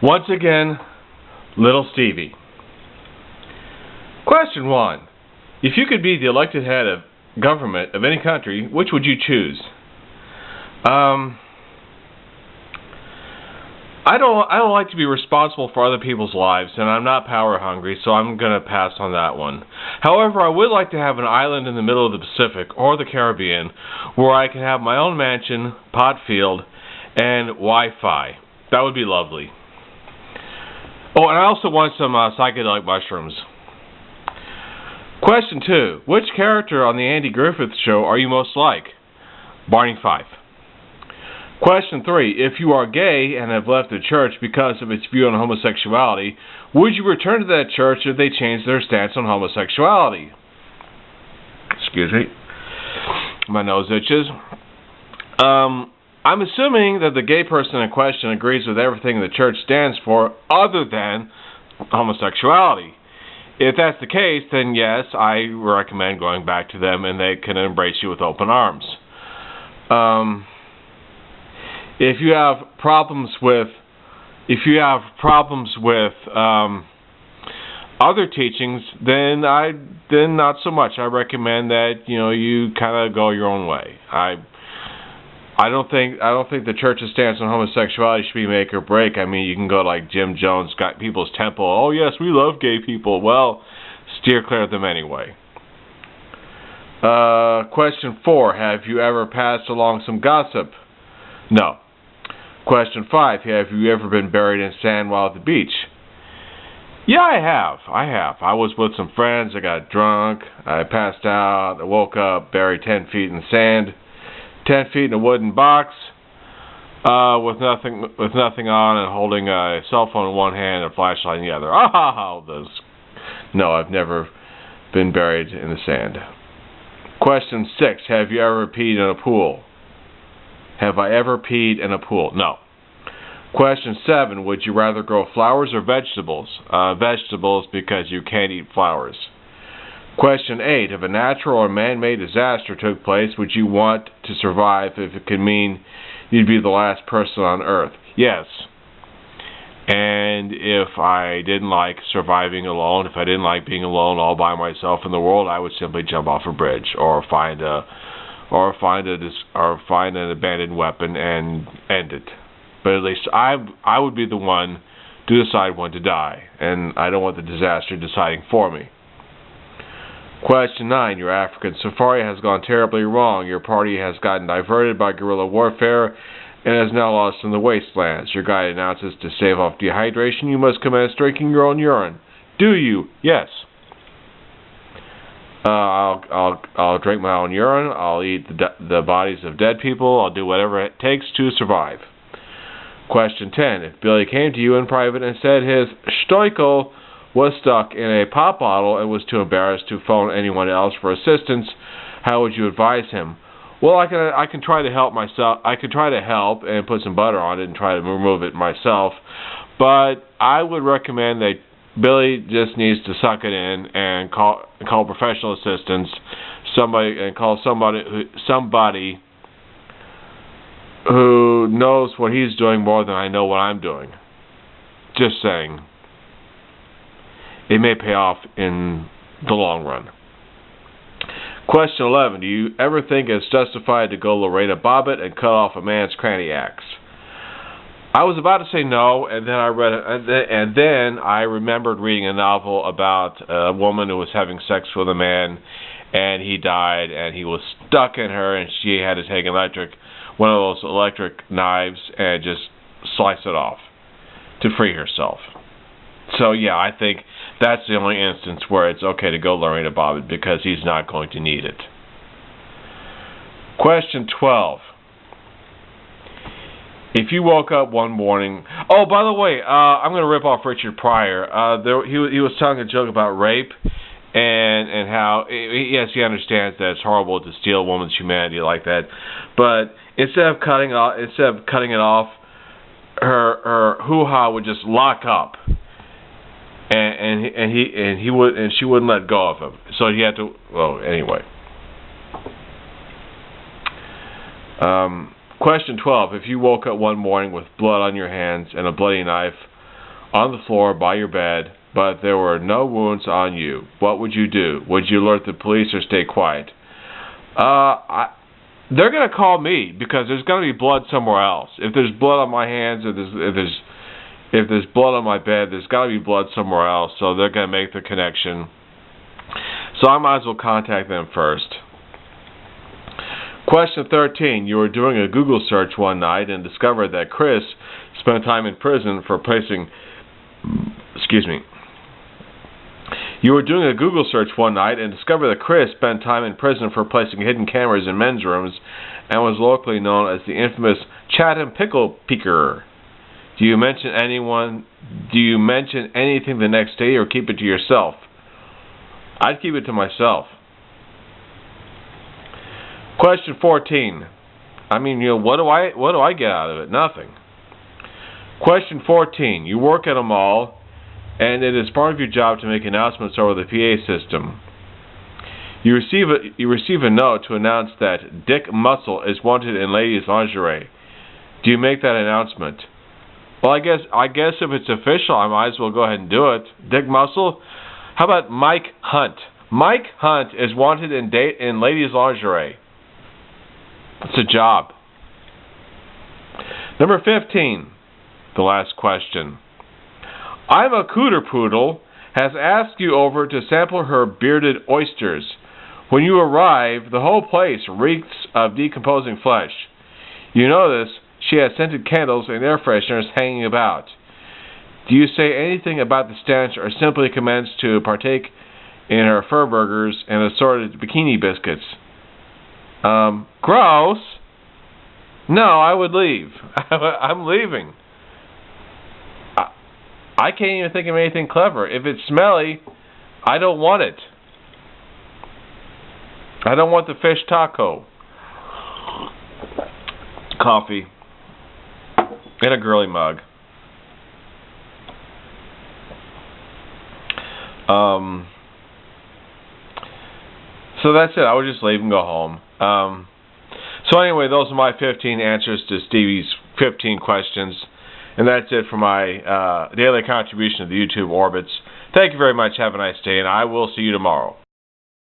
Once again, Little Stevie. Question 1. If you could be the elected head of government of any country, which would you choose? I don't like to be responsible for other people's lives, and I'm not power hungry, so I'm going to pass on that one. However, I would like to have an island in the middle of the Pacific or the Caribbean where I can have my own mansion, pot field, and Wi-Fi. That would be lovely. Oh, and I also want some psychedelic mushrooms. Question 2. Which character on the Andy Griffith Show are you most like? Barney Fife. Question 3. If you are gay and have left the church because of its view on homosexuality, would you return to that church if they changed their stance on homosexuality? Excuse me. My nose itches. I'm assuming that the gay person in question agrees with everything the church stands for other than homosexuality. If that's the case, then yes, I recommend going back to them and they can embrace you with open arms. If you have problems with other teachings, then not so much. I recommend that you kind of go your own way. I don't think the church's stance on homosexuality should be make or break. I mean, you can go like Jim Jones, got People's Temple. Oh yes, we love gay people. Well, steer clear of them anyway. Question 4. Have you ever passed along some gossip? No. Question 5. Have you ever been buried in sand while at the beach? Yeah, I have. I was with some friends. I got drunk. I passed out. I woke up buried 10 feet in the sand. 10 feet in a wooden box with nothing on and holding a cell phone in one hand and a flashlight in the other. No, I've never been buried in the sand. Question 6. Have you ever peed in a pool? Have I ever peed in a pool? No. Question 7. Would you rather grow flowers or vegetables? Vegetables, because you can't eat flowers. Question 8. If a natural or man-made disaster took place, would you want to survive if it could mean you'd be the last person on Earth? Yes. And if I didn't like surviving alone, if I didn't like being alone all by myself in the world, I would simply jump off a bridge or find an abandoned weapon and end it. But at least I would be the one to decide when to die, and I don't want the disaster deciding for me. Question 9. Your African safari has gone terribly wrong. Your party has gotten diverted by guerrilla warfare and is now lost in the wastelands. Your guide announces to stave off dehydration, you must commence drinking your own urine. Do you? Yes. I'll drink my own urine. I'll eat the bodies of dead people. I'll do whatever it takes to survive. Question 10. If Billy came to you in private and said his stoical was stuck in a pop bottle and was too embarrassed to phone anyone else for assistance, how would you advise him? Well, I can try to help myself. I could try to help and put some butter on it and try to remove it myself. But I would recommend that Billy just needs to suck it in and call professional assistance, somebody who knows what he's doing more than I know what I'm doing. Just saying. It may pay off in the long run. Question 11. Do you ever think it's justified to go Lorena Bobbitt and cut off a man's cranny axe? I was about to say no, and then I remembered reading a novel about a woman who was having sex with a man, and he died, and he was stuck in her, and she had to take one of those electric knives and just slice it off to free herself. So yeah, I think that's the only instance where it's okay to go Lorena Bobbitt, because he's not going to need it. Question 12. If you woke up one morning... Oh, by the way, I'm going to rip off Richard Pryor. He was telling a joke about rape and how, yes, he understands that it's horrible to steal a woman's humanity like that. But instead of cutting it off, her hoo-ha would just lock up. And she wouldn't let go of him. So he had to. Well, anyway. Question 12. If you woke up one morning with blood on your hands and a bloody knife on the floor by your bed, but there were no wounds on you. What would you do? Would you alert the police or stay quiet? They're going to call me because there's going to be blood somewhere else. If there's blood on my hands, if there's blood on my bed, there's got to be blood somewhere else. So they're going to make the connection. So I might as well contact them first. Question 13. You were doing a Google search one night and discovered that Chris spent time in prison for placing... You were doing a Google search one night and discovered that Chris spent time in prison for placing hidden cameras in men's rooms and was locally known as the infamous Chatham Pickle Peeker. Do you mention anything the next day or keep it to yourself? I'd keep it to myself. Question 14. What do I get out of it? Nothing. Question 14. You work at a mall, and it is part of your job to make announcements over the PA system. You receive a note to announce that Dick Muscle is wanted in ladies' lingerie. Do you make that announcement? Well, I guess if it's official, I might as well go ahead and do it. Dick Muscle? How about Mike Hunt? Mike Hunt is wanted in ladies' lingerie. It's a job. Number 15, the last question. I'm a cooter poodle has asked you over to sample her bearded oysters. When you arrive, the whole place reeks of decomposing flesh. You notice she has scented candles and air fresheners hanging about. Do you say anything about the stench or simply commence to partake in her fur burgers and assorted bikini biscuits? Gross. No, I would leave. I'm leaving. I can't even think of anything clever. If it's smelly, I don't want it. I don't want the fish taco. Coffee. In a girly mug. So that's it. I would just leave and go home. So anyway, those are my 15 answers to Stevie's 15 questions. And that's it for my daily contribution to the YouTube orbits. Thank you very much. Have a nice day, and I will see you tomorrow.